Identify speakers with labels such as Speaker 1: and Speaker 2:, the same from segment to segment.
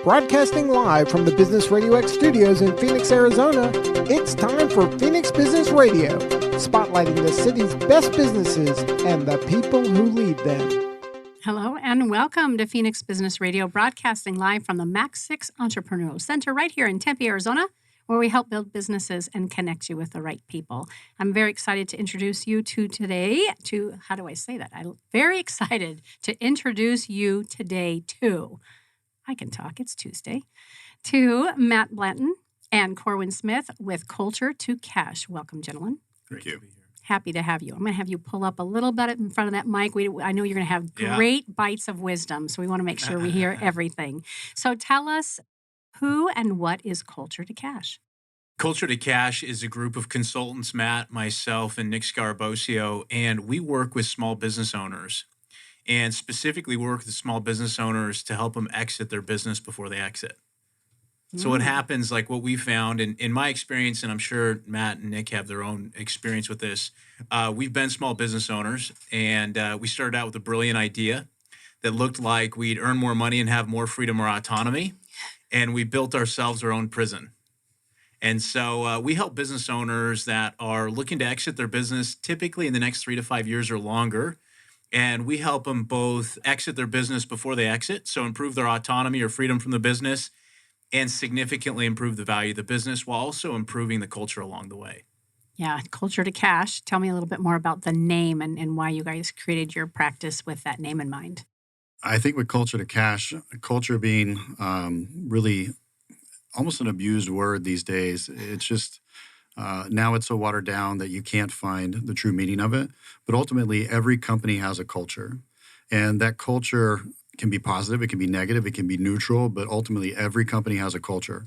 Speaker 1: Broadcasting live from the Business RadioX studios in Phoenix, Arizona, it's time for Phoenix Business Radio, spotlighting the city's best businesses and the people who lead them.
Speaker 2: Hello and welcome to Phoenix Business Radio, broadcasting live from the Max 6 Entrepreneurial Center right here in Tempe, Arizona, where we help build businesses and connect you with the right people. I'm very excited to introduce you I'm very excited to introduce you today to, I can talk, it's Tuesday, to Matt Blanton and Corwin Smith with Culture to Cash. Welcome, gentlemen.
Speaker 3: Thank you.
Speaker 2: Happy to have you. I'm going to have you pull up a little bit in front of that mic. I know you're going to have great bites of wisdom, so we want to make sure we hear everything. So tell us, who and what is Culture to Cash?
Speaker 3: Culture to Cash is a group of consultants, Matt, myself, and Nick Scarabosio, and we work with small business owners, and specifically work with small business owners to help them exit their business before they exit. So what happens, like what we found, and in my experience, and I'm sure Matt and Nick have their own experience with this, we've been small business owners, and we started out with a brilliant idea that looked like we'd earn more money and have more freedom or autonomy, and we built ourselves our own prison. And so we help business owners that are looking to exit their business typically in the next 3 to 5 years or longer. And we help them both exit their business before they exit, so improve their autonomy or freedom from the business, and significantly improve the value of the business while also improving the culture along the way.
Speaker 2: Yeah, Culture to Cash. Tell me a little bit more about the name and why you guys created your practice with that name in mind.
Speaker 4: I think with Culture to Cash, culture being really almost an abused word these days. It's just now it's so watered down that you can't find the true meaning of it. But ultimately, every company has a culture. And that culture can be positive, it can be negative, it can be neutral, but ultimately every company has a culture.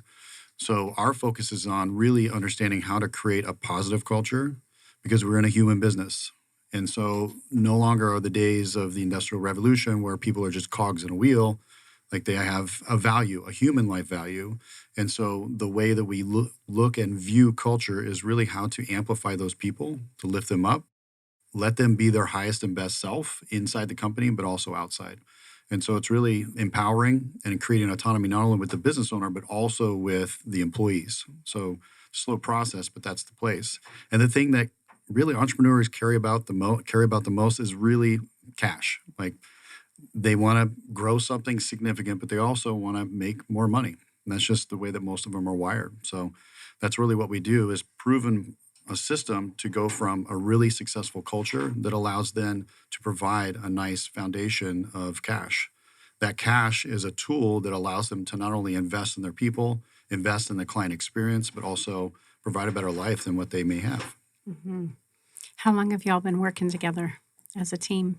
Speaker 4: So our focus is on really understanding how to create a positive culture because we're in a human business. And so no longer are the days of the Industrial Revolution where people are just cogs in a wheel. Like they have a value, a human life value. And so the way that we look and view culture is really how to amplify those people, to lift them up, let them be their highest and best self inside the company, but also outside. And so it's really empowering and creating autonomy, not only with the business owner, but also with the employees. So slow process, but that's the place. And the thing that really entrepreneurs care about the most is really cash. Like they want to grow something significant, but they also want to make more money. And that's just the way that most of them are wired. So that's really what we do is proven a system to go from a really successful culture that allows them to provide a nice foundation of cash. That cash is a tool that allows them to not only invest in their people, invest in the client experience, but also provide a better life than what they may have.
Speaker 2: Mm-hmm. How long have y'all been working together as a team?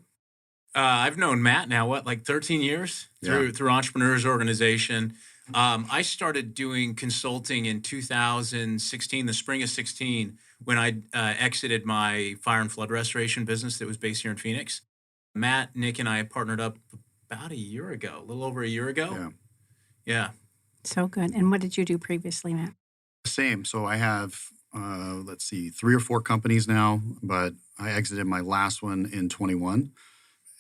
Speaker 3: I've known Matt now, like 13 years through Entrepreneurs Organization. I started doing consulting in 2016, the spring of 16, when I exited my fire and flood restoration business that was based here in Phoenix. Matt, Nick, and I partnered up about a little over a year ago. Yeah.
Speaker 2: So good. And what did you do previously, Matt?
Speaker 4: Same. So I have, 3 or 4 companies now, but I exited my last one in 21.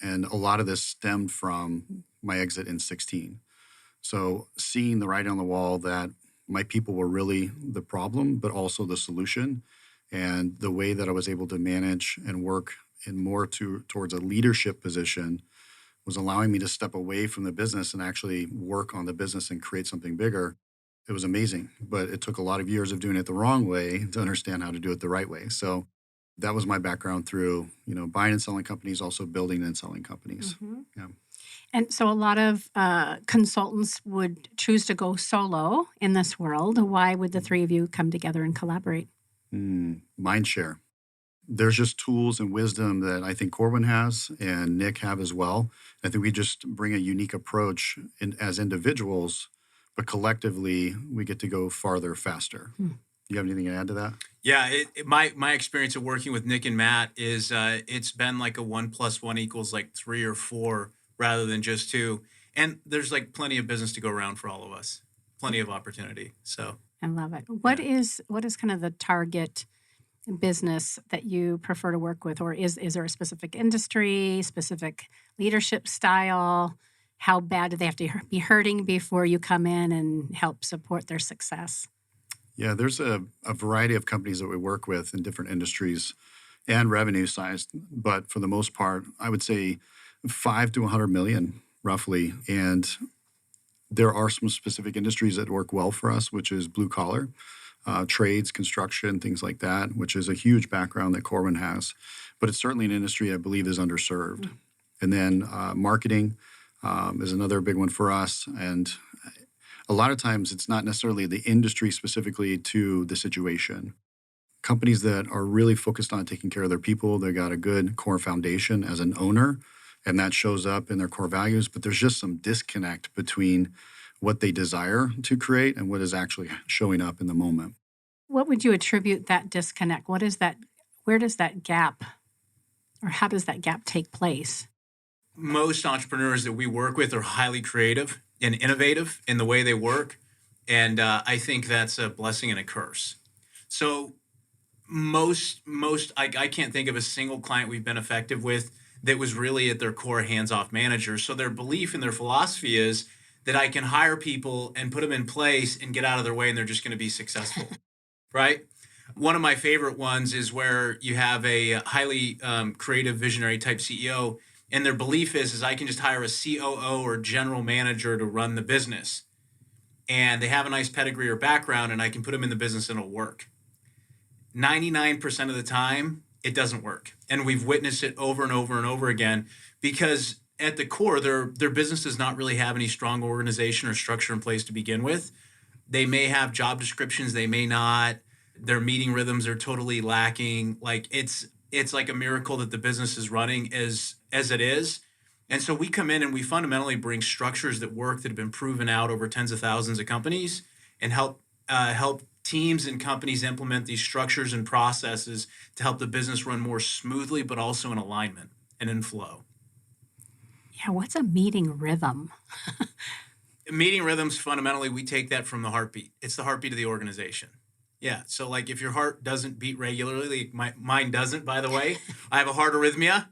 Speaker 4: And a lot of this stemmed from my exit in 16. So seeing the writing on the wall that my people were really the problem, but also the solution. And the way that I was able to manage and work in more towards a leadership position was allowing me to step away from the business and actually work on the business and create something bigger. It was amazing, but it took a lot of years of doing it the wrong way to understand how to do it the right way. So that was my background through, buying and selling companies, also building and selling companies.
Speaker 2: Mm-hmm.
Speaker 4: Yeah.
Speaker 2: And so a lot of consultants would choose to go solo in this world. Why would the three of you come together and collaborate?
Speaker 4: Mind share. There's just tools and wisdom that I think Corwin has and Nick have as well. I think we just bring a unique approach as individuals, but collectively we get to go farther, faster. Do you have anything to add to that?
Speaker 3: Yeah, my experience of working with Nick and Matt is it's been like a 1 + 1 = like 3 or 4 rather than just 2. And there's like plenty of business to go around for all of us, plenty of opportunity. So
Speaker 2: I love it. What is kind of the target business that you prefer to work with, or is there a specific industry, specific leadership style? how bad do they have to be hurting before you come in and help support their success?
Speaker 4: Yeah, there's a variety of companies that we work with in different industries and revenue size, but for the most part, I would say 5 to 100 million roughly. And there are some specific industries that work well for us, which is blue collar, trades, construction, things like that, which is a huge background that Corwin has. But it's certainly an industry I believe is underserved. And then marketing is another big one for us. And a lot of times it's not necessarily the industry specifically to the situation. Companies that are really focused on taking care of their people, they got a good core foundation as an owner, and that shows up in their core values. But there's just some disconnect between what they desire to create and what is actually showing up in the moment.
Speaker 2: What would you attribute that disconnect? What is that? Where does that gap, or how does that gap take place?
Speaker 3: Most entrepreneurs that we work with are highly creative and innovative in the way they work. And I think that's a blessing and a curse. So I can't think of a single client we've been effective with that was really at their core hands-off manager. So their belief and their philosophy is that I can hire people and put them in place and get out of their way and they're just going to be successful, right? One of my favorite ones is where you have a highly creative visionary type CEO and their belief is I can just hire a COO or general manager to run the business. And they have a nice pedigree or background and I can put them in the business and it'll work. 99% of the time, it doesn't work. And we've witnessed it over and over and over again because at the core, their business does not really have any strong organization or structure in place to begin with. They may have job descriptions, they may not. Their meeting rhythms are totally lacking. Like it's like a miracle that the business is running as it is. And so we come in and we fundamentally bring structures that work that have been proven out over tens of thousands of companies and help teams and companies implement these structures and processes to help the business run more smoothly, but also in alignment and in flow.
Speaker 2: Yeah, what's a meeting rhythm?
Speaker 3: Meeting rhythms, fundamentally, we take that from the heartbeat. It's the heartbeat of the organization. Yeah, so like if your heart doesn't beat regularly, mine doesn't, by the way. I have a heart arrhythmia.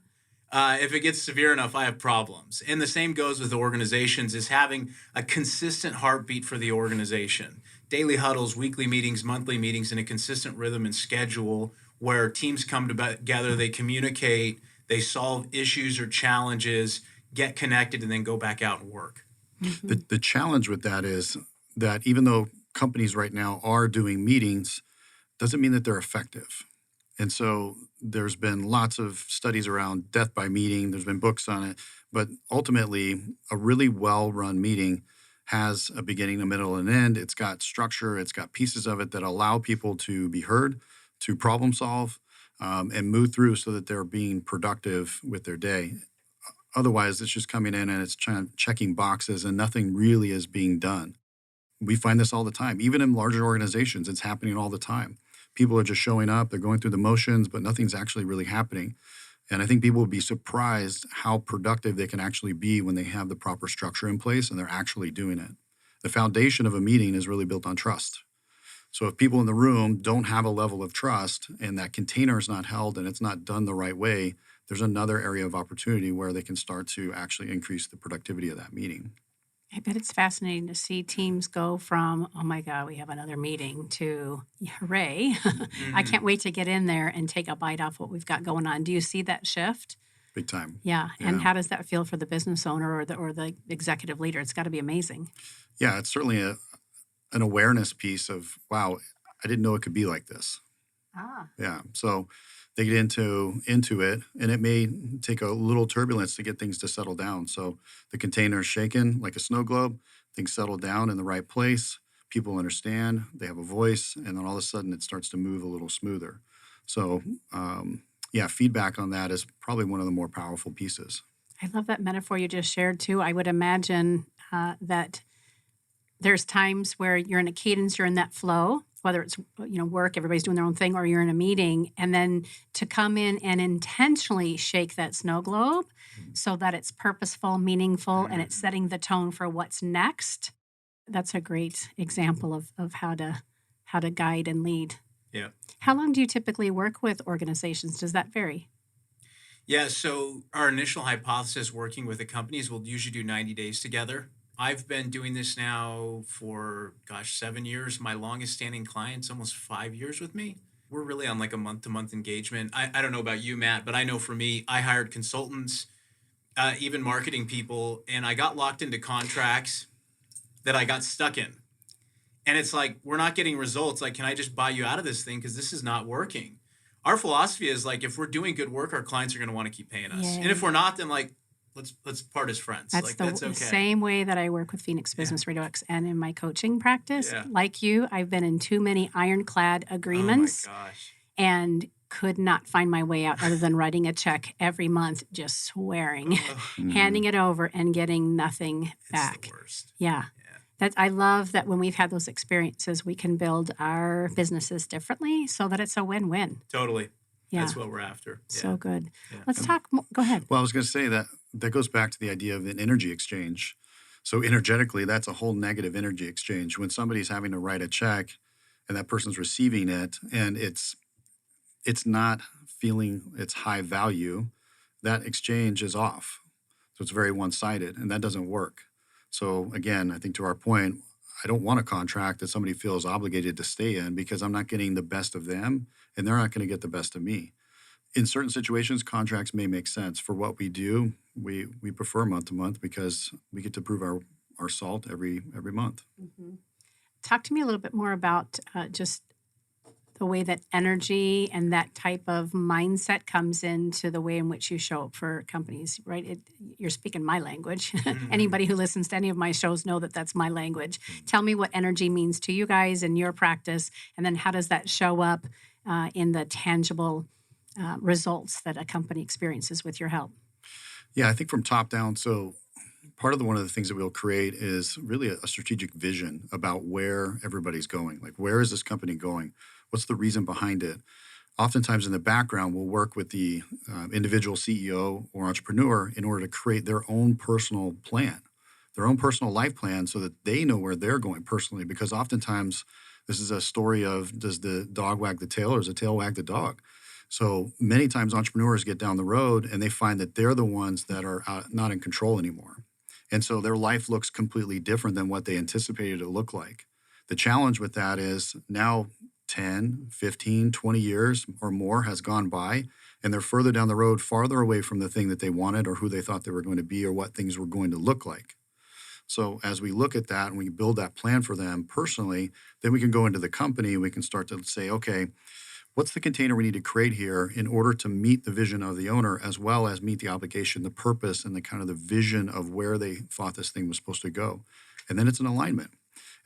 Speaker 3: If it gets severe enough, I have problems. And the same goes with organizations, is having a consistent heartbeat for the organization. Daily huddles, weekly meetings, monthly meetings, and a consistent rhythm and schedule where teams come together, they communicate, they solve issues or challenges, get connected, and then go back out and work.
Speaker 2: Mm-hmm.
Speaker 4: The challenge with that is that even though companies right now are doing meetings, doesn't mean that they're effective. And so there's been lots of studies around death by meeting. There's been books on it. But ultimately, a really well-run meeting has a beginning, a middle, and an end. It's got structure. It's got pieces of it that allow people to be heard, to problem solve, and move through so that they're being productive with their day. Otherwise, it's just coming in and it's checking boxes and nothing really is being done. We find this all the time. Even in larger organizations, it's happening all the time. People are just showing up, they're going through the motions, but nothing's actually really happening. And I think people would be surprised how productive they can actually be when they have the proper structure in place and they're actually doing it. The foundation of a meeting is really built on trust. So if people in the room don't have a level of trust and that container is not held and it's not done the right way, there's another area of opportunity where they can start to actually increase the productivity of that meeting.
Speaker 2: I bet it's fascinating to see teams go from, oh my God, we have another meeting, to hooray.
Speaker 3: Mm-hmm.
Speaker 2: I can't wait to get in there and take a bite off what we've got going on. Do you see that shift?
Speaker 4: Big time.
Speaker 2: Yeah. And
Speaker 4: Yeah.
Speaker 2: how does that feel for the business owner or the executive leader? It's got to be amazing.
Speaker 4: Yeah, it's certainly an awareness piece of, wow, I didn't know it could be like this. Yeah. So they get into it, and it may take a little turbulence to get things to settle down. So the container is shaken like a snow globe, things settle down in the right place, people understand, they have a voice, and then all of a sudden it starts to move a little smoother. So feedback on that is probably one of the more powerful pieces.
Speaker 2: I love that metaphor you just shared too. I would imagine that there's times where you're in a cadence, you're in that flow, whether it's work, everybody's doing their own thing, or you're in a meeting, and then to come in and intentionally shake that snow globe so that it's purposeful, meaningful, and it's setting the tone for what's next. That's a great example of how to guide and lead.
Speaker 3: Yeah.
Speaker 2: How long do you typically work with organizations? Does that vary?
Speaker 3: Yeah, so our initial hypothesis working with the companies, we'll usually do 90 days together. I've been doing this now for, 7 years. My longest standing client's almost 5 years with me. We're really on like a month to month engagement. I don't know about you, Matt, but I know for me, I hired consultants, even marketing people, and I got locked into contracts that I got stuck in. And it's like, we're not getting results. Like, can I just buy you out of this thing? Because this is not working. Our philosophy is like, if we're doing good work, our clients are going to want to keep paying us.
Speaker 2: Yay.
Speaker 3: And if we're not, then like, let's part as friends.
Speaker 2: That's
Speaker 3: Like,
Speaker 2: the
Speaker 3: that's okay.
Speaker 2: same way that I work with Phoenix Business RadioX and in my coaching practice.
Speaker 3: Yeah.
Speaker 2: Like you, I've been in too many ironclad agreements
Speaker 3: Oh my gosh.
Speaker 2: and could not find my way out other than writing a check every month, just swearing, handing it over and getting nothing back.
Speaker 3: It's the worst.
Speaker 2: Yeah. I love that when we've had those experiences, we can build our businesses differently so that it's a win-win.
Speaker 3: Totally.
Speaker 2: Yeah.
Speaker 3: That's what we're after. Yeah.
Speaker 2: So good.
Speaker 3: Yeah.
Speaker 2: Let's talk. Go ahead.
Speaker 4: Well, I was going to say that goes back to the idea of an energy exchange. So energetically, that's a whole negative energy exchange. When somebody's having to write a check and that person's receiving it and it's not feeling its high value, that exchange is off. So it's very one-sided, and that doesn't work. So again, I think to our point, I don't want a contract that somebody feels obligated to stay in because I'm not getting the best of them and they're not going to get the best of me. In certain situations, contracts may make sense. For what we do, we prefer month to month because we get to prove our salt every month.
Speaker 2: Mm-hmm. Talk to me a little bit more about just the way that energy and that type of mindset comes into the way in which you show up for companies, right? You're speaking my language. Anybody who listens to any of my shows know that that's my language. Tell me what energy means to you guys in your practice, and then how does that show up in the tangible results that a company experiences with your help?
Speaker 4: Yeah, I think from top down. So part of one of the things that we'll create is really a strategic vision about where everybody's going. Like, where is this company going? What's the reason behind it? Oftentimes in the background, we'll work with the individual CEO or entrepreneur in order to create their own personal plan, their own personal life plan so that they know where they're going personally. Because oftentimes this is a story of, does the dog wag the tail or does the tail wag the dog? So many times entrepreneurs get down the road and they find that they're the ones that are not in control anymore. And so their life looks completely different than what they anticipated it to look like. The challenge with that is now 10, 15, 20 years or more has gone by, and they're further down the road, farther away from the thing that they wanted or who they thought they were going to be or what things were going to look like. So as we look at that and we build that plan for them personally, then we can go into the company and we can start to say, okay, what's the container we need to create here in order to meet the vision of the owner as well as meet the obligation, the purpose, and the kind of the vision of where they thought this thing was supposed to go. And then it's an alignment.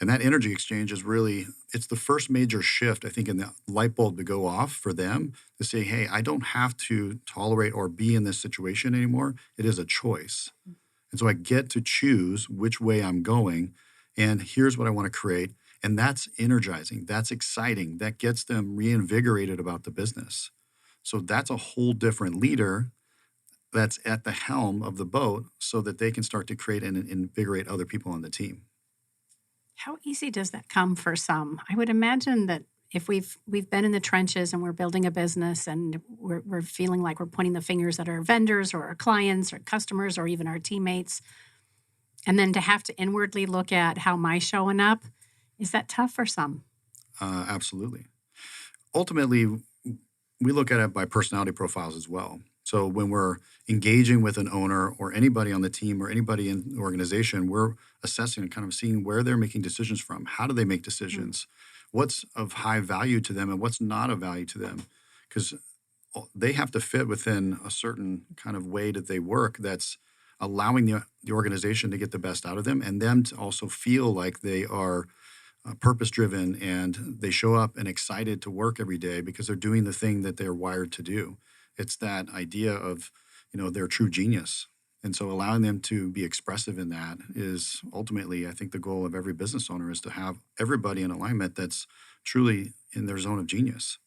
Speaker 4: And that energy exchange is really, it's the first major shift, I think, in the light bulb to go off for them to say, hey, I don't have to tolerate or be in this situation anymore. It is a choice. And so I get to choose which way I'm going. And here's what I want to create. And that's energizing. That's exciting. That gets them reinvigorated about the business. So that's a whole different leader that's at the helm of the boat so that they can start to create and invigorate other people on the team.
Speaker 2: How easy does that come for some? I would imagine that if we've been in the trenches and we're building a business and we're feeling like we're pointing the fingers at our vendors or our clients or customers or even our teammates, and then to have to inwardly look at how am I showing up, is that tough for some?
Speaker 4: Absolutely. Ultimately, we look at it by personality profiles as well. So when we're engaging with an owner or anybody on the team or anybody in the organization, we're assessing and kind of seeing where they're making decisions from. How do they make decisions? What's of high value to them and what's not of value to them? Because they have to fit within a certain kind of way that they work that's allowing the organization to get the best out of them and them to also feel like they are purpose-driven and they show up and excited to work every day because they're doing the thing that they're wired to do. It's that idea of, their true genius. And so allowing them to be expressive in that is ultimately, I think, the goal of every business owner is to have everybody in alignment that's truly in their zone of genius.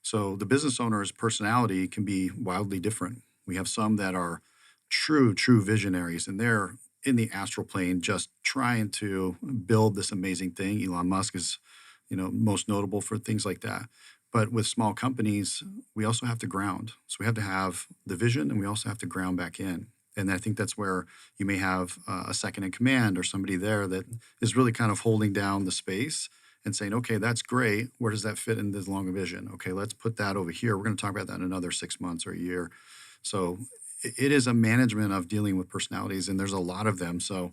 Speaker 4: So the business owner's personality can be wildly different. We have some that are true visionaries, and they're in the astral plane just trying to build this amazing thing. Elon Musk is, most notable for things like that. But with small companies, we also have to ground. So we have to have the vision, and we also have to ground back in. And I think that's where you may have a second in command or somebody there that is really kind of holding down the space and saying, okay, that's great. Where does that fit in this longer vision? Okay, let's put that over here. We're going to talk about that in another 6 months or a year. So it is a management of dealing with personalities, and there's a lot of them. So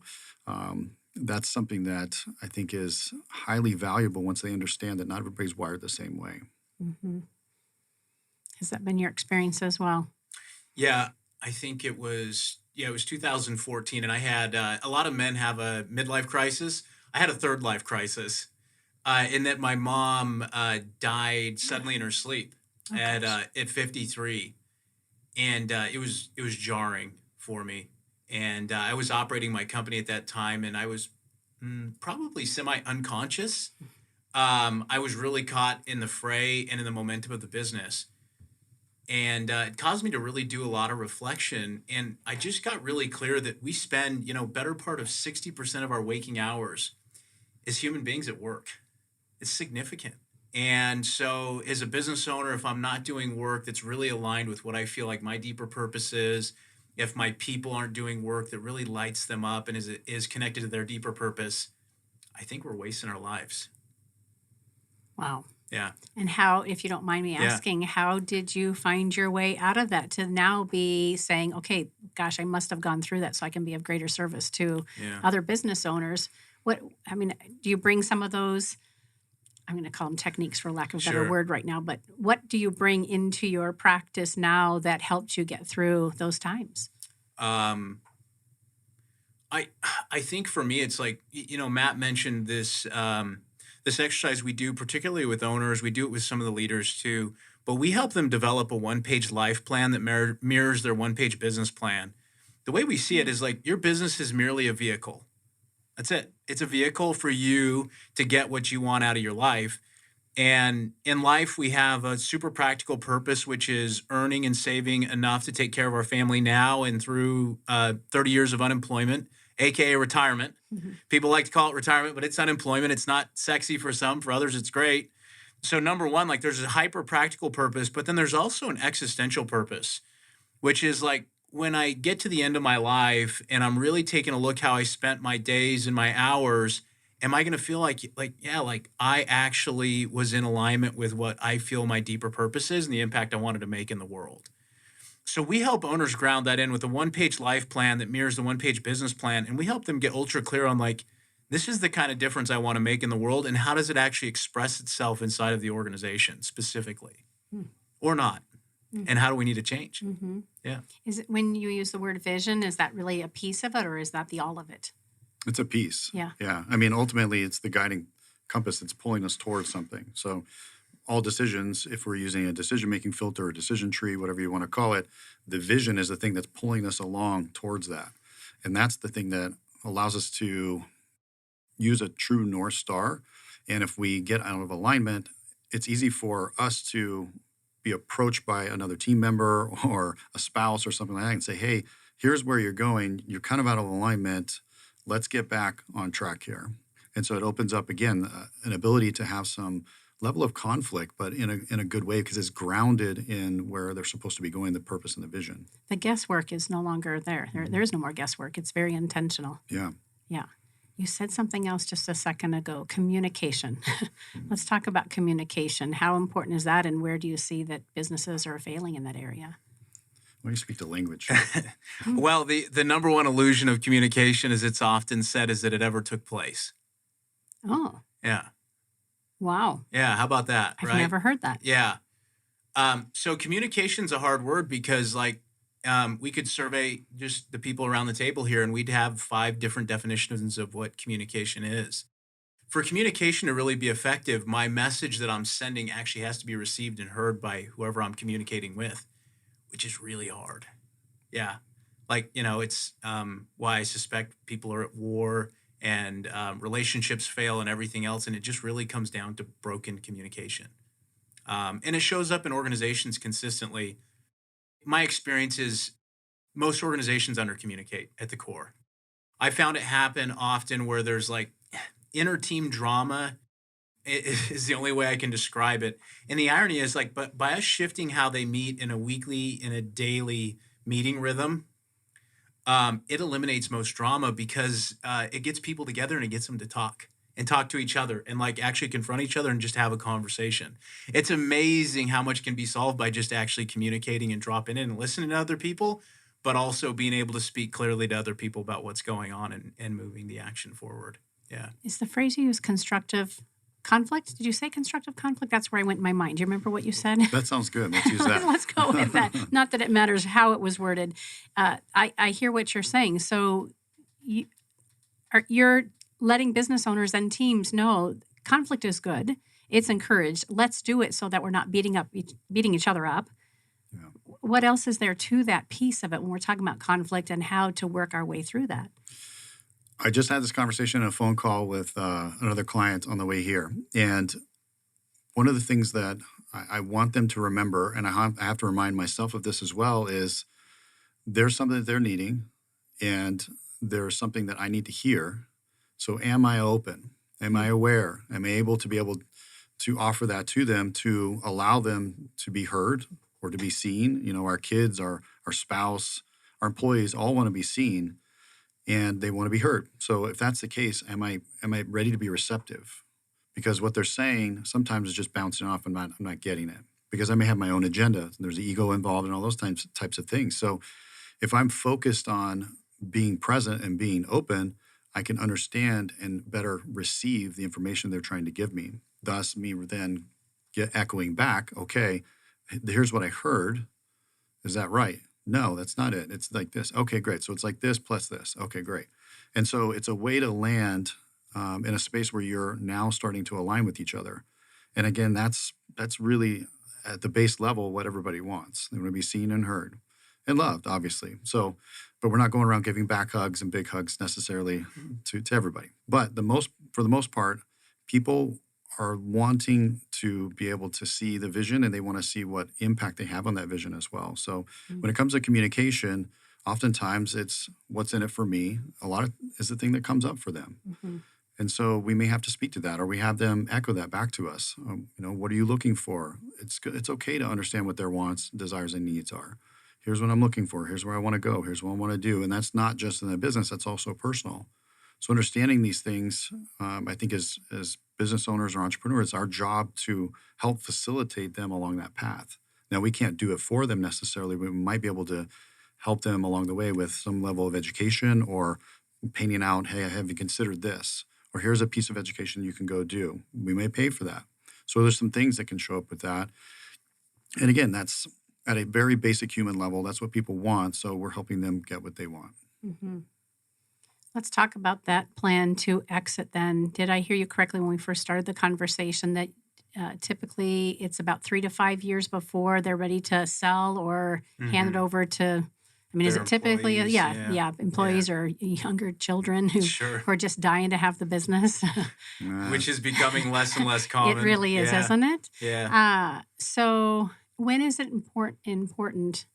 Speaker 4: that's something that I think is highly valuable once they understand that not everybody's wired the same way.
Speaker 2: Mm-hmm. Has that been your experience as well?
Speaker 3: Yeah, I think it was 2014, and I had a lot of men have a midlife crisis. I had a third life crisis, in that my mom died suddenly in her sleep at 53, and it was jarring for me. And I was operating my company at that time, and I was probably semi unconscious. I was really caught in the fray and in the momentum of the business. And it caused me to really do a lot of reflection. And I just got really clear that we spend, better part of 60% of our waking hours as human beings at work. It's significant. And so as a business owner, if I'm not doing work that's really aligned with what I feel like my deeper purpose is, if my people aren't doing work that really lights them up and is connected to their deeper purpose, I think we're wasting our lives.
Speaker 2: Wow.
Speaker 3: Yeah.
Speaker 2: And how, if you don't mind me asking, how did you find your way out of that to now be saying, okay, gosh, I must have gone through that so I can be of greater service to other business owners? Do you bring some of those, I'm going to call them techniques for lack of a better word right now, but what do you bring into your practice now that helped you get through those times?
Speaker 3: I think for me, it's like, Matt mentioned this, this exercise we do, particularly with owners. We do it with some of the leaders too, but we help them develop a one-page life plan that mirrors their one-page business plan. The way we see it is like your business is merely a vehicle. That's it. It's a vehicle for you to get what you want out of your life. And in life, we have a super practical purpose, which is earning and saving enough to take care of our family now and through 30 years of unemployment, aka retirement. Mm-hmm. People like to call it retirement, but it's unemployment. It's not sexy for some. For others, it's great. So number one, like there's a hyper practical purpose, but then there's also an existential purpose, which is like when I get to the end of my life and I'm really taking a look how I spent my days and my hours, am I going to feel like I actually was in alignment with what I feel my deeper purpose is and the impact I wanted to make in the world? So we help owners ground that in with a one-page life plan that mirrors the one-page business plan. And we help them get ultra clear on like, this is the kind of difference I want to make in the world. And how does it actually express itself inside of the organization specifically or not? Mm-hmm. And how do we need to change? Mm-hmm. Yeah.
Speaker 2: Is it, when you use the word vision, is that really a piece of it or is that the all of it?
Speaker 4: It's a piece.
Speaker 2: Yeah.
Speaker 4: Yeah. I mean, ultimately, it's the guiding compass that's pulling us towards something. So all decisions, if we're using a decision-making filter or decision tree, whatever you want to call it, the vision is the thing that's pulling us along towards that. And that's the thing that allows us to use a true North Star. And if we get out of alignment, it's easy for us to be approached by another team member or a spouse or something like that and say, hey, here's where you're going. You're kind of out of alignment. Let's get back on track here. And so it opens up, again, an ability to have some level of conflict, but in a good way because it's grounded in where they're supposed to be going, the purpose and the vision.
Speaker 2: The guesswork is no longer there. There is no more guesswork. It's very intentional.
Speaker 4: Yeah.
Speaker 2: Yeah. You said something else just a second ago, communication. Let's talk about communication. How important is that, and where do you see that businesses are failing in that area?
Speaker 4: When you speak the language.
Speaker 3: Well, the number one illusion of communication, as it's often said, is that it ever took place.
Speaker 2: Oh.
Speaker 3: Yeah.
Speaker 2: Wow.
Speaker 3: Yeah, how about that?
Speaker 2: I've never heard that.
Speaker 3: Yeah. So communication's a hard word because we could survey just the people around the table here and we'd have 5 different definitions of what communication is. For communication to really be effective, my message that I'm sending actually has to be received and heard by whoever I'm communicating with, which is really hard. Yeah. It's why I suspect people are at war and relationships fail and everything else. And it just really comes down to broken communication. And it shows up in organizations consistently. My experience is most organizations undercommunicate at the core. I found it happen often where there's like inner team drama is the only way I can describe it. And the irony is like, but by us shifting how they meet in a weekly, in a daily meeting rhythm, it eliminates most drama because it gets people together and it gets them to talk and talk to each other and like actually confront each other and just have a conversation. It's amazing how much can be solved by just actually communicating and dropping in and listening to other people, but also being able to speak clearly to other people about what's going on and moving the action forward. Yeah.
Speaker 2: Is the phrase you use constructive conflict? Did you say constructive conflict? That's where I went in my mind. Do you remember what you said?
Speaker 4: That sounds good. Let's use that.
Speaker 2: Let's go with that. Not that it matters how it was worded. I hear what you're saying. So you're letting business owners and teams know conflict is good. It's encouraged. Let's do it so that we're not beating each other up.
Speaker 4: Yeah.
Speaker 2: What else is there to that piece of it when we're talking about conflict and how to work our way through that?
Speaker 4: I just had this conversation in a phone call with another client on the way here. And one of the things that I want them to remember, and I have to remind myself of this as well, is there's something that they're needing and there's something that I need to hear. So am I open? Am I aware? Am I able to offer that to them to allow them to be heard or to be seen? You know, our kids, our spouse, our employees all want to be seen. And they want to be heard. So if that's the case, am I ready to be receptive? Because what they're saying sometimes is just bouncing off and I'm not getting it. Because I may have my own agenda. There's the ego involved and all those types of things. So if I'm focused on being present and being open, I can understand and better receive the information they're trying to give me. Thus, me then echoing back, okay, here's what I heard. Is that right? No, that's not it. It's like this. Okay, great. So it's like this plus this. Okay, great. And so it's a way to land in a space where you're now starting to align with each other. And again, that's really at the base level what everybody wants. They want to be seen and heard and loved, obviously. So, but we're not going around giving back hugs and big hugs necessarily to everybody. But for the most part, people are wanting to be able to see the vision and they want to see what impact they have on that vision as well. So when it comes to communication, oftentimes it's what's in it for me. A lot is the thing that comes up for them. Mm-hmm. And so we may have to speak to that or we have them echo that back to us. What are you looking for? It's okay to understand what their wants, desires, and needs are. Here's what I'm looking for. Here's where I want to go. Here's what I want to do. And that's not just in the business, that's also personal. So understanding these things, I think as business owners or entrepreneurs, our job to help facilitate them along that path. Now, we can't do it for them necessarily, but we might be able to help them along the way with some level of education or painting out, hey, have you considered this? Or here's a piece of education you can go do. We may pay for that. So there's some things that can show up with that. And again, that's at a very basic human level. That's what people want. So we're helping them get what they want.
Speaker 2: Mm-hmm. Let's talk about that plan to exit then. Did I hear you correctly when we first started the conversation that typically it's about 3 to 5 years before they're ready to sell or hand it over to, is it typically, employees or younger children who are just dying to have the business?
Speaker 3: Which is becoming less and less common.
Speaker 2: It really is, isn't it?
Speaker 3: Yeah.
Speaker 2: So when is it important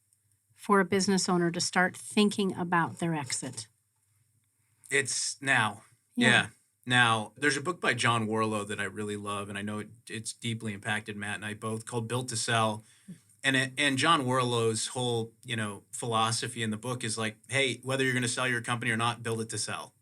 Speaker 2: for a business owner to start thinking about their exit?
Speaker 3: It's now. Yeah. Now, there's a book by John Warlow that I really love, and I know it's deeply impacted Matt and I both, called Built to Sell. And John Warlow's whole, philosophy in the book is like, hey, whether you're going to sell your company or not, build it to sell.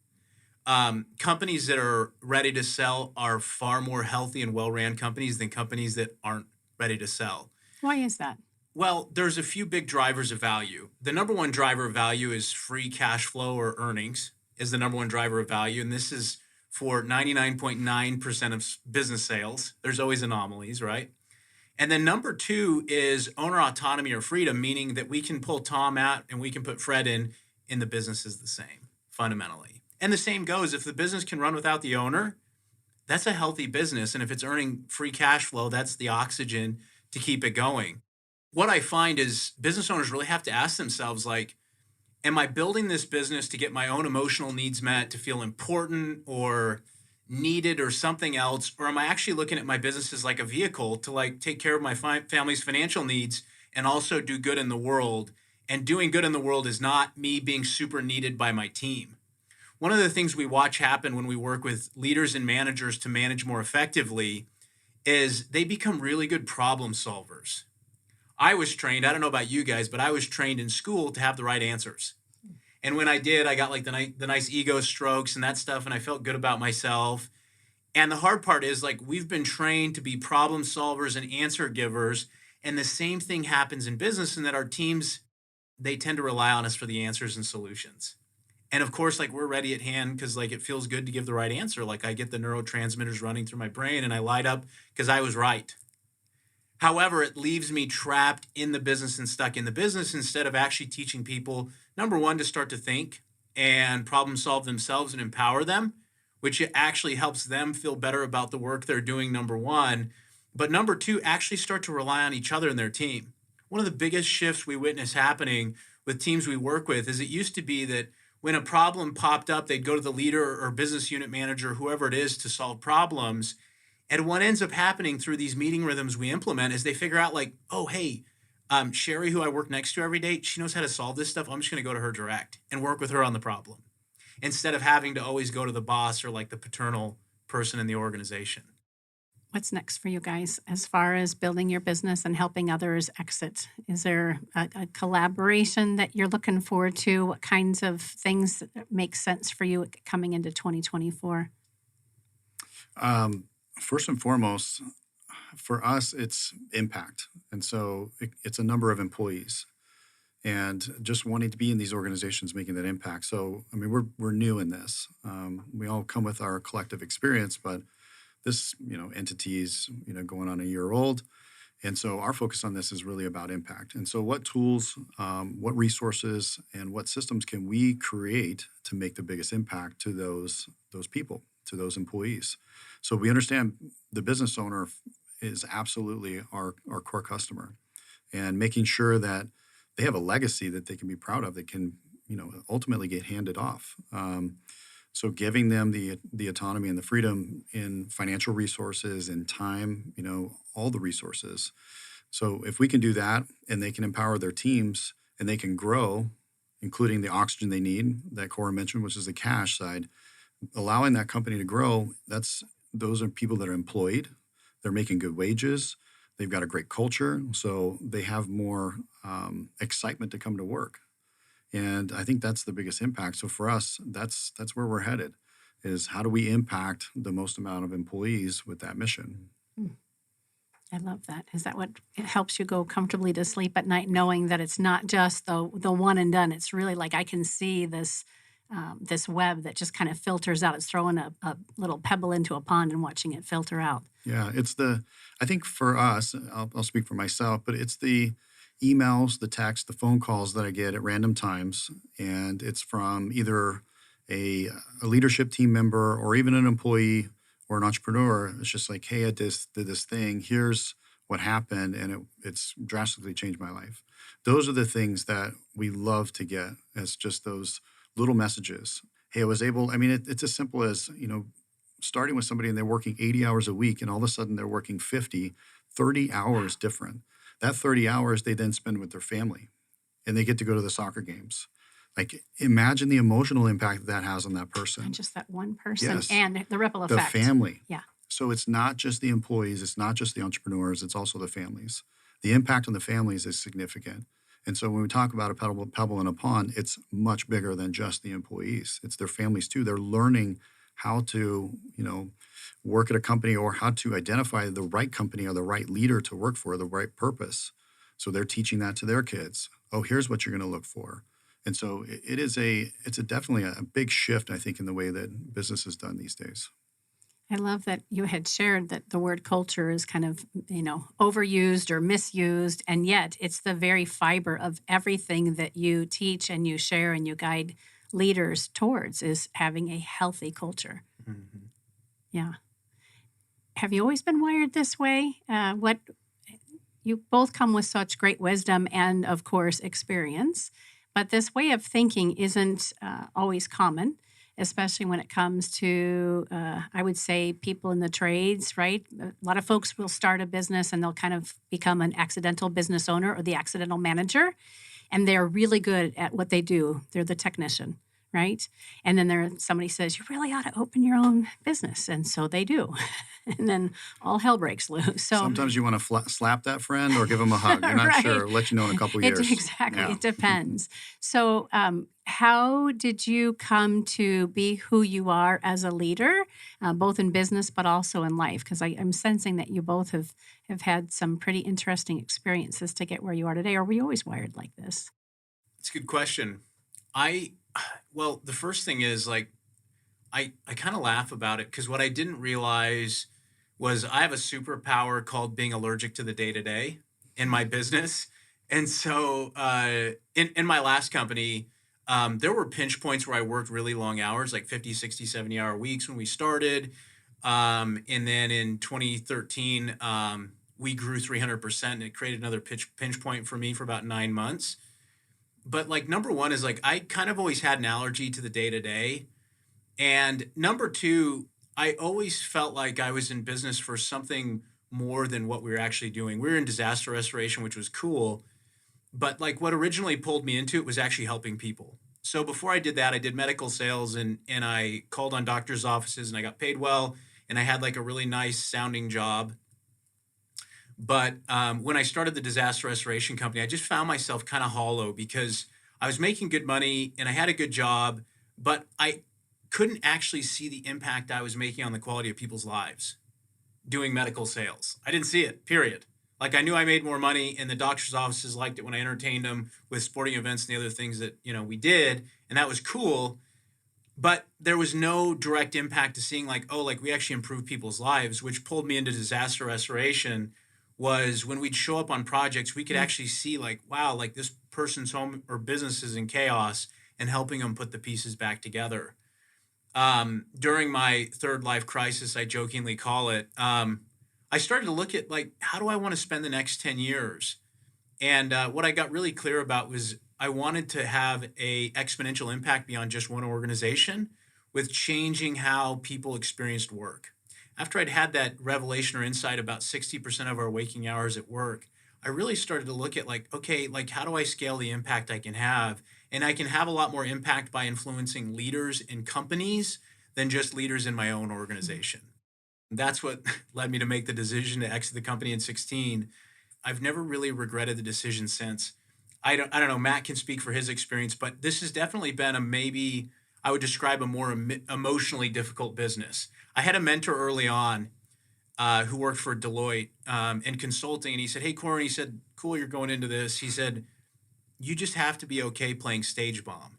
Speaker 3: Companies that are ready to sell are far more healthy and well-ran companies than companies that aren't ready to sell.
Speaker 2: Why is that?
Speaker 3: Well, there's a few big drivers of value. The number one driver of value is free cash flow or earnings. Is the number one driver of value. And this is for 99.9% of business sales. There's always anomalies, right? And then number two is owner autonomy or freedom, meaning that we can pull Tom out and we can put Fred in, and the business is the same, fundamentally. And the same goes, if the business can run without the owner, that's a healthy business. And if it's earning free cash flow, that's the oxygen to keep it going. What I find is business owners really have to ask themselves, like, am I building this business to get my own emotional needs met, to feel important or needed or something else? Or am I actually looking at my business as like a vehicle to take care of my family's financial needs and also do good in the world? And doing good in the world is not me being super needed by my team. one of the things we watch happen when we work with leaders and managers to manage more effectively is they become really good problem solvers. I was trained, I don't know about you guys, but I was trained in school to have the right answers. And when I did, I got like the nice ego strokes and that stuff, and I felt good about myself. And the hard part is, like, we've been trained to be problem solvers and answer givers. And the same thing happens in business, in that our teams, they tend to rely on us for the answers and solutions. And of course, like, we're ready at hand because, like, it feels good to give the right answer. Like, I get the neurotransmitters running through my brain and I light up because I was right. However, it leaves me trapped in the business and stuck in the business instead of actually teaching people, number one, to start to think and problem solve themselves and empower them, which actually helps them feel better about the work they're doing, number one. But number two, actually start to rely on each other and their team. One of the biggest shifts we witness happening with teams we work with is, it used to be that when a problem popped up, they'd go to the leader or business unit manager, whoever it is, to solve problems. And what ends up happening through these meeting rhythms we implement is they figure out, like, oh, hey, Sherry, who I work next to every day, she knows how to solve this stuff. I'm just going to go to her direct and work with her on the problem, instead of having to always go to the boss or like the paternal person in the organization.
Speaker 2: What's next for you guys as far as building your business and helping others exit? Is there a collaboration that you're looking forward to? What kinds of things make sense for you coming into 2024?
Speaker 4: First and foremost, for us, it's impact. And so it's a number of employees and just wanting to be in these organizations making that impact. So, I mean, we're new in this. We all come with our collective experience, but this, entity's, going on a year old. And so our focus on this is really about impact. And so what tools, what resources, and what systems can we create to make the biggest impact to those people, to those employees? So we understand the business owner is absolutely our core customer, and making sure that they have a legacy that they can be proud of, that can, ultimately get handed off. So giving them the autonomy and the freedom in financial resources and time, all the resources. So if we can do that, and they can empower their teams, and they can grow, including the oxygen they need that Cora mentioned, which is the cash side, allowing that company to grow, those are people that are employed. They're making good wages. They've got a great culture. So they have more excitement to come to work. And I think that's the biggest impact. So for us, that's where we're headed, is how do we impact the most amount of employees with that mission?
Speaker 2: I love that. Is that what it helps you go comfortably to sleep at night, knowing that it's not just the one and done? It's really like, I can see this this web that just kind of filters out. It's throwing a little pebble into a pond and watching it filter out.
Speaker 4: Yeah, I think for us, I'll speak for myself, but it's the emails, the texts, the phone calls that I get at random times. And it's from either a leadership team member or even an employee or an entrepreneur. It's just like, hey, I did this thing. Here's what happened. And it's drastically changed my life. Those are the things that we love to get, as just those little messages. Hey, it's as simple as, starting with somebody and they're working 80 hours a week, and all of a sudden they're working 30 hours different. That 30 hours they then spend with their family, and they get to go to the soccer games. Like, imagine the emotional impact that has on that person.
Speaker 2: And just that one person,
Speaker 4: Yes.
Speaker 2: and the ripple effect.
Speaker 4: The family.
Speaker 2: Yeah.
Speaker 4: So it's not just the employees, it's not just the entrepreneurs, it's also the families. The impact on the families is significant. And so when we talk about a pebble in a pond, it's much bigger than just the employees. It's their families too. They're learning how to, work at a company, or how to identify the right company or the right leader to work for, the right purpose. So they're teaching that to their kids. Oh, here's what you're going to look for. And so it's definitely a big shift, I think, in the way that business is done these days.
Speaker 2: I love that you had shared that the word culture is kind of, overused or misused, and yet it's the very fiber of everything that you teach and you share and you guide leaders towards, is having a healthy culture.
Speaker 3: Mm-hmm.
Speaker 2: Yeah. Have you always been wired this way? You both come with such great wisdom and, of course, experience, but this way of thinking isn't always common, especially when it comes to, I would say, people in the trades, right? A lot of folks will start a business and they'll kind of become an accidental business owner or the accidental manager, and they're really good at what they do. They're the technician, right? And then somebody says, you really ought to open your own business. And so they do. And then all hell breaks loose. So
Speaker 4: Sometimes you want to slap that friend or give them a hug. You're not
Speaker 2: right.
Speaker 4: sure. Let you know in a couple years.
Speaker 2: Exactly.
Speaker 4: Yeah.
Speaker 2: It depends. So how did you come to be who you are as a leader, both in business but also in life? Because I'm sensing that you both have had some pretty interesting experiences to get where you are today. Or were you always wired like this?
Speaker 3: It's a good question. Well, the first thing is like, I kind of laugh about it because what I didn't realize was I have a superpower called being allergic to the day to day in my business. And so in my last company, there were pinch points where I worked really long hours, like 50, 60, 70-hour weeks when we started. And then in 2013, we grew 300% and it created another pinch point for me for about 9 months. But like number one is like I kind of always had an allergy to the day to day. And number two, I always felt like I was in business for something more than what we were actually doing. We were in disaster restoration, which was cool. But like what originally pulled me into it was actually helping people. So before I did that, I did medical sales and I called on doctors' offices and I got paid well. And I had like a really nice sounding job. But when I started the disaster restoration company, I just found myself kind of hollow because I was making good money and I had a good job, but I couldn't actually see the impact I was making on the quality of people's lives doing medical sales. I didn't see it, period. Like I knew I made more money and the doctor's offices liked it when I entertained them with sporting events and the other things that, we did. And that was cool. But there was no direct impact to seeing like, oh, like we actually improved people's lives, which pulled me into disaster restoration was when we'd show up on projects, we could actually see like, wow, like this person's home or business is in chaos and helping them put the pieces back together. During my third life crisis, I jokingly call it, I started to look at like, how do I want to spend the next 10 years? And what I got really clear about was I wanted to have a exponential impact beyond just one organization with changing how people experienced work. After I'd had that revelation or insight about 60% of our waking hours at work, I really started to look at like, okay, like how do I scale the impact I can have? And I can have a lot more impact by influencing leaders in companies than just leaders in my own organization. That's what led me to make the decision to exit the company in 16. I've never really regretted the decision since. I don't know, Matt can speak for his experience, but this has definitely been maybe I would describe a more emotionally difficult business. I had a mentor early on who worked for Deloitte in consulting, and he said, hey, Corwin, he said, cool, you're going into this. He said, you just have to be okay playing stage bomb.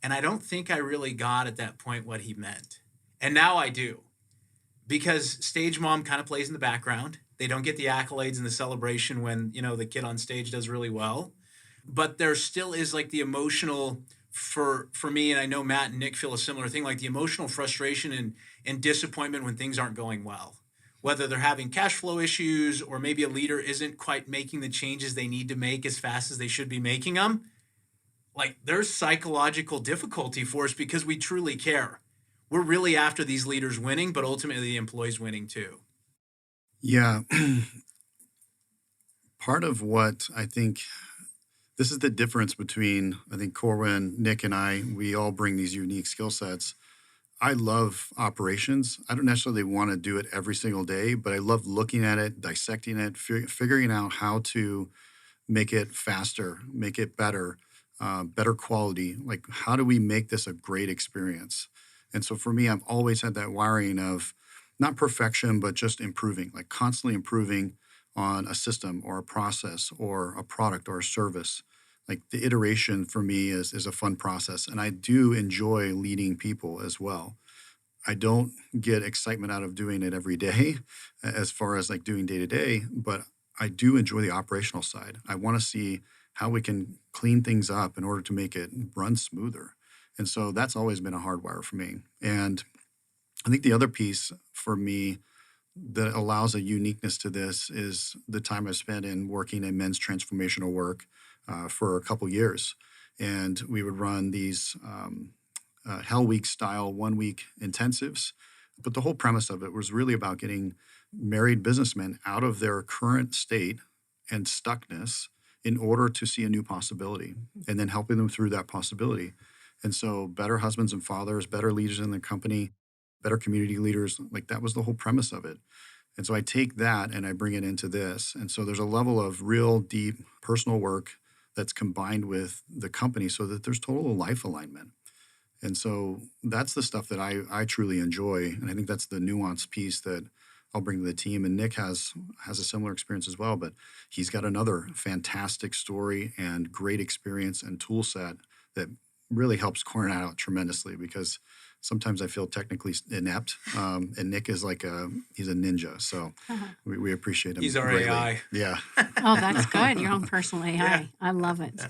Speaker 3: And I don't think I really got at that point what he meant. And now I do. Because stage mom kind of plays in the background. They don't get the accolades and the celebration when, the kid on stage does really well. But there still is like the emotional for me, and I know Matt and Nick feel a similar thing, like the emotional frustration and disappointment when things aren't going well. Whether they're having cash flow issues or maybe a leader isn't quite making the changes they need to make as fast as they should be making them. Like there's psychological difficulty for us because we truly care. We're really after these leaders winning, but ultimately the employees winning too.
Speaker 4: Yeah. Part of what I think, this is the difference between, I think Corwin, Nick, and I, we all bring these unique skill sets. I love operations. I don't necessarily want to do it every single day, but I love looking at it, dissecting it, figuring out how to make it faster, make it better, better quality. Like, how do we make this a great experience? And so for me, I've always had that wiring of not perfection, but just improving, like constantly improving on a system or a process or a product or a service. Like the iteration for me is a fun process. And I do enjoy leading people as well. I don't get excitement out of doing it every day as far as like doing day to day, but I do enjoy the operational side. I want to see how we can clean things up in order to make it run smoother. And so that's always been a hardwire for me. And I think the other piece for me that allows a uniqueness to this is the time I've spent in working in men's transformational work for a couple years. And we would run these Hell Week style 1 week intensives. But the whole premise of it was really about getting married businessmen out of their current state and stuckness in order to see a new possibility and then helping them through that possibility. And so better husbands and fathers, better leaders in the company, better community leaders, like that was the whole premise of it. And so I take that and I bring it into this. And so there's a level of real deep personal work that's combined with the company so that there's total life alignment. And so that's the stuff that I truly enjoy. And I think that's the nuanced piece that I'll bring to the team. And Nick has a similar experience as well, but he's got another fantastic story and great experience and tool set that really helps Corwin out tremendously, because sometimes I feel technically inept. And Nick is he's a ninja. So we appreciate him.
Speaker 3: He's our
Speaker 4: greatly.
Speaker 3: AI.
Speaker 4: Yeah.
Speaker 2: Oh, that's good. Your own personal AI.
Speaker 3: Yeah.
Speaker 2: I love it.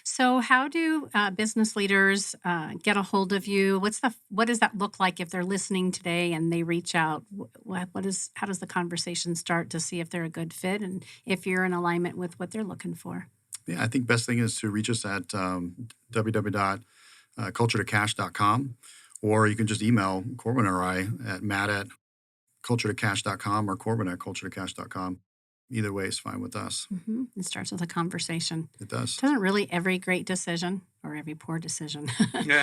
Speaker 2: So how do business leaders get a hold of you? What does that look like if they're listening today and they reach out? How does the conversation start to see if they're a good fit and if you're in alignment with what they're looking for?
Speaker 4: Yeah, I think best thing is to reach us at www.culturetocash.com, or you can just email Corwin or I at matt@culturetocash.com or Corwin@culturetocash.com. Either way is fine with us.
Speaker 2: Mm-hmm. It starts with a conversation.
Speaker 4: It does.
Speaker 2: Doesn't really every great decision or every poor decision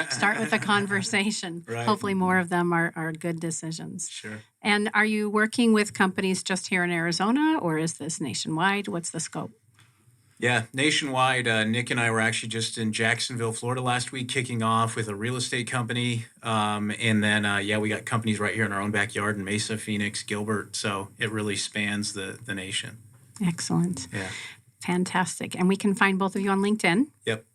Speaker 2: start with a conversation?
Speaker 3: Right.
Speaker 2: Hopefully more of them are good decisions.
Speaker 3: Sure.
Speaker 2: And are you working with companies just here in Arizona, or is this nationwide? What's the scope?
Speaker 3: Yeah, nationwide. Nick and I were actually just in Jacksonville, Florida last week, kicking off with a real estate company. And then, we got companies right here in our own backyard in Mesa, Phoenix, Gilbert. So it really spans the nation.
Speaker 2: Excellent.
Speaker 3: Yeah.
Speaker 2: Fantastic. And we can find both of you on LinkedIn.
Speaker 3: Yep.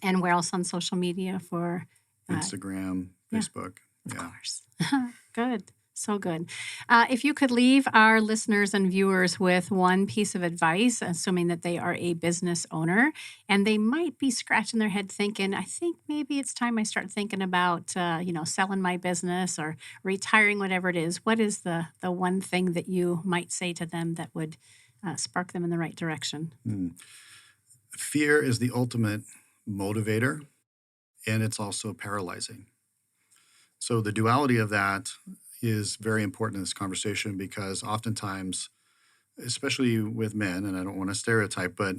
Speaker 2: And where else on social media for?
Speaker 4: Instagram, Facebook.
Speaker 2: Of course. Good. So good. If you could leave our listeners and viewers with one piece of advice, assuming that they are a business owner, and they might be scratching their head thinking, I think maybe it's time I start thinking about, selling my business or retiring, whatever it is. What is the one thing that you might say to them that would spark them in the right direction?
Speaker 4: Fear is the ultimate motivator, and it's also paralyzing. So the duality of that is very important in this conversation, because oftentimes, especially with men, and I don't want to stereotype, but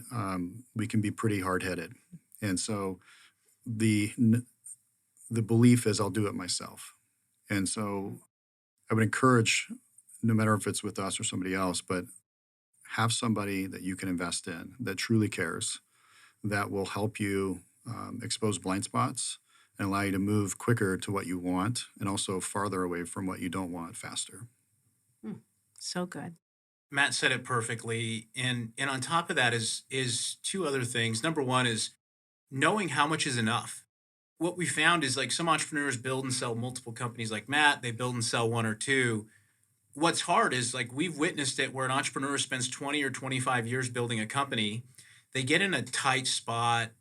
Speaker 4: we can be pretty hard-headed. And so the belief is I'll do it myself. And so I would encourage, no matter if it's with us or somebody else, but have somebody that you can invest in that truly cares, that will help you expose blind spots and allow you to move quicker to what you want, and also farther away from what you don't want faster.
Speaker 2: So good.
Speaker 3: Matt said it perfectly. And on top of that is two other things. Number one is knowing how much is enough. What we found is some entrepreneurs build and sell multiple companies like Matt. They build and sell one or two. What's hard is we've witnessed it where an entrepreneur spends 20 or 25 years building a company. They get in a tight spot,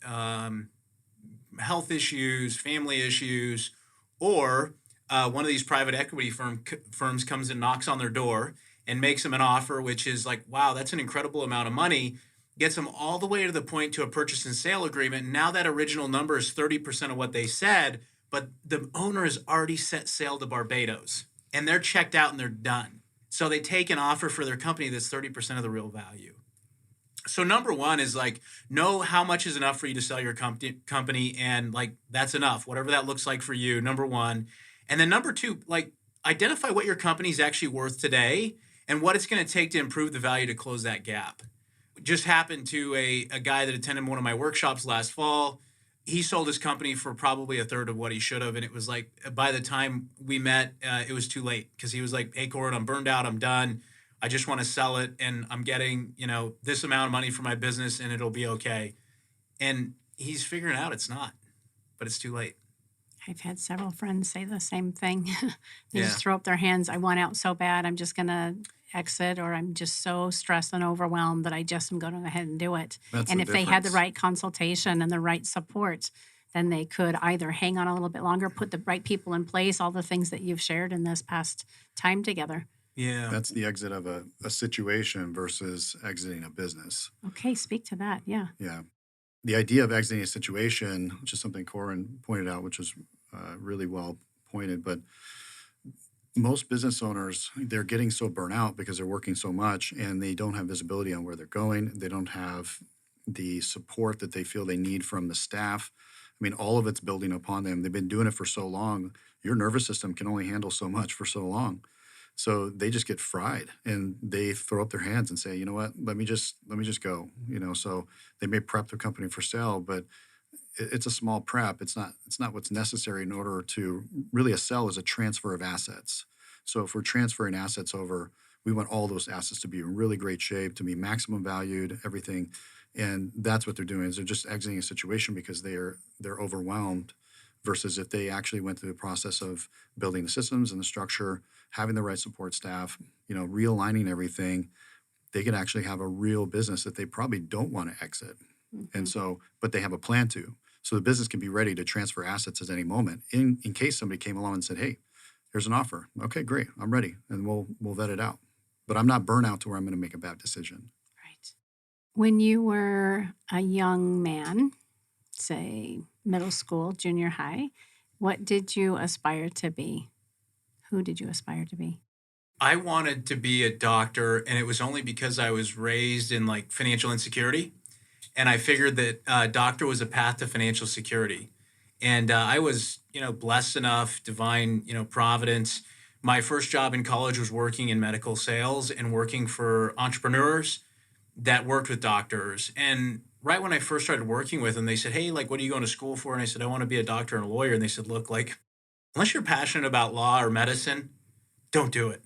Speaker 3: health issues, family issues, or one of these private equity firms comes and knocks on their door and makes them an offer, which is wow, that's an incredible amount of money, gets them all the way to the point to a purchase and sale agreement. Now that original number is 30% of what they said, but the owner has already set sail to Barbados, and they're checked out and they're done. So they take an offer for their company that's 30% of the real value. So number one is know how much is enough for you to sell your company, and that's enough, whatever that looks like for you, number one. And then number two, identify what your company's actually worth today and what it's going to take to improve the value to close that gap. Just happened to a guy that attended one of my workshops last fall. He sold his company for probably a third of what he should have. And it was by the time we met, it was too late, because he was hey, Corwin, I'm burned out. I'm done. I just want to sell it, and I'm getting, this amount of money for my business, and it'll be okay. And he's figuring out it's not, but it's too late.
Speaker 2: I've had several friends say the same thing. They
Speaker 3: Yeah.
Speaker 2: just throw up their hands. I want out so bad. I'm just going to exit, or I'm just so stressed and overwhelmed that I just am going to go ahead and do it.
Speaker 4: That's
Speaker 2: And
Speaker 4: the
Speaker 2: if they had the
Speaker 4: difference.
Speaker 2: right consultation and the right support, then they could either hang on a little bit longer, put the right people in place, all the things that you've shared in this past time together.
Speaker 3: Yeah.
Speaker 4: That's the exit of a situation versus exiting a business.
Speaker 2: Okay, speak to that. Yeah.
Speaker 4: Yeah. The idea of exiting a situation, which is something Corwin pointed out, which was really well pointed, but most business owners, they're getting so burnt out because they're working so much, and they don't have visibility on where they're going. They don't have the support that they feel they need from the staff. I mean, all of it's building upon them. They've been doing it for so long. Your nervous system can only handle so much for so long. So they just get fried and they throw up their hands and say, you know what, let me just go, so they may prep their company for sale, but it's a small prep. It's not what's necessary in order to really a sell is a transfer of assets. So if we're transferring assets over, we want all those assets to be in really great shape, to be maximum valued, everything. And that's what they're doing is they're just exiting a situation because they're overwhelmed versus if they actually went through the process of building the systems and the structure, having the right support staff, realigning everything, they could actually have a real business that they probably don't want to exit. Mm-hmm. And so, but they have a plan to. So the business can be ready to transfer assets at any moment in case somebody came along and said, hey, here's an offer. Okay, great. I'm ready. And we'll vet it out. But I'm not burnout to where I'm going to make a bad decision.
Speaker 2: Right. When you were a young man, say middle school, junior high, what did you aspire to be? Who did you aspire to be?
Speaker 3: I wanted to be a doctor, and it was only because I was raised in like financial insecurity. And I figured that doctor was a path to financial security. And I was, blessed enough, divine, providence. My first job in college was working in medical sales and working for entrepreneurs that worked with doctors. And right when I first started working with them, they said, hey, like, what are you going to school for? And I said, I want to be a doctor and a lawyer. And they said, look, like, unless you're passionate about law or medicine, don't do it.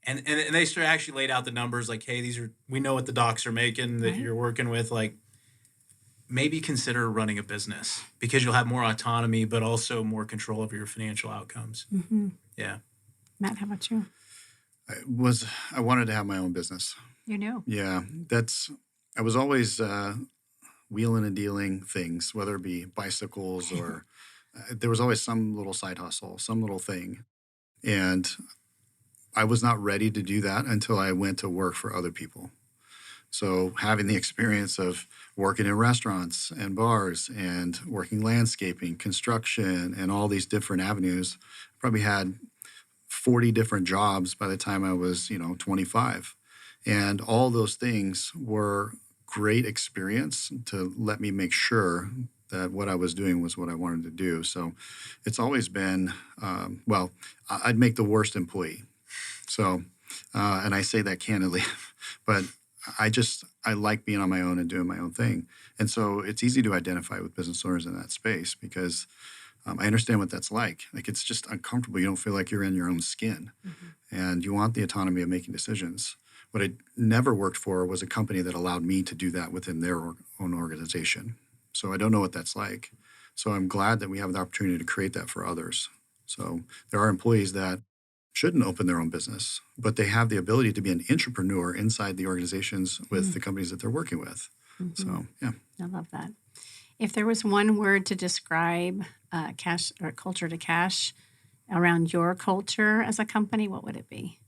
Speaker 3: And they actually laid out the numbers like, hey, we know what the docs are making that you're working with. Like, maybe consider running a business because you'll have more autonomy, but also more control over your financial outcomes.
Speaker 2: Mm-hmm.
Speaker 3: Yeah.
Speaker 2: Matt, how about you?
Speaker 4: I wanted to have my own business.
Speaker 2: You knew?
Speaker 4: Yeah. I was always wheeling and dealing things, whether it be bicycles or there was always some little side hustle, some little thing. And I was not ready to do that until I went to work for other people. So having the experience of working in restaurants and bars and working landscaping, construction, and all these different avenues, probably had 40 different jobs by the time I was, 25. And all those things were great experience to let me make sure that what I was doing was what I wanted to do. So it's always been, I'd make the worst employee. So, and I say that candidly, but I like being on my own and doing my own thing. And so it's easy to identify with business owners in that space because I understand what that's like. Like, it's just uncomfortable. You don't feel like you're in your own skin. Mm-hmm. And you want the autonomy of making decisions. What I never worked for was a company that allowed me to do that within their own organization. So I don't know what that's like. So I'm glad that we have the opportunity to create that for others. So there are employees that shouldn't open their own business, but they have the ability to be an entrepreneur inside the organizations with the companies that they're working with. Mm-hmm. So, yeah.
Speaker 2: I love that. If there was one word to describe cash or culture to cash around your culture as a company, what would it be?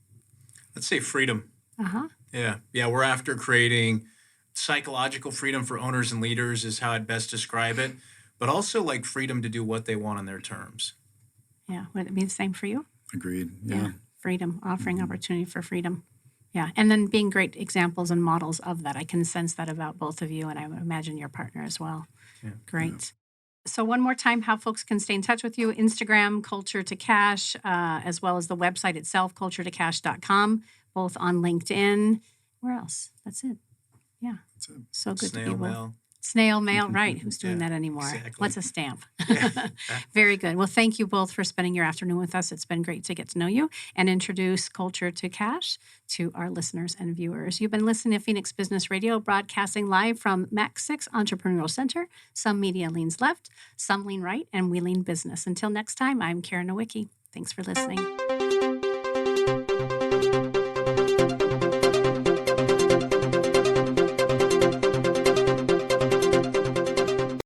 Speaker 3: Let's say freedom.
Speaker 2: Uh-huh.
Speaker 3: Yeah. Yeah. We're after creating psychological freedom for owners and leaders is how I'd best describe it, but also like freedom to do what they want on their terms.
Speaker 2: Yeah. Would it be the same for you?
Speaker 4: Agreed. Yeah.
Speaker 2: Freedom, offering opportunity for freedom. Yeah. And then being great examples and models of that. I can sense that about both of you, and I would imagine your partner as well. Yeah. Great. Yeah. So one more time, how folks can stay in touch with you: Instagram, Culture to Cash, as well as the website itself, culturetocash.com, both on LinkedIn. Where else? That's it. Yeah. That's it. So good
Speaker 3: Snail
Speaker 2: to be
Speaker 3: mail.
Speaker 2: Snail mail, right? Who's doing that anymore?
Speaker 3: Exactly.
Speaker 2: What's a stamp? Very good. Well, thank you both for spending your afternoon with us. It's been great to get to know you and introduce Culture to Cash to our listeners and viewers. You've been listening to Phoenix Business Radio, broadcasting live from Mac 6 Entrepreneurial Center. Some media leans left, some lean right, and we lean business. Until next time, I'm Karen Nowicki. Thanks for listening.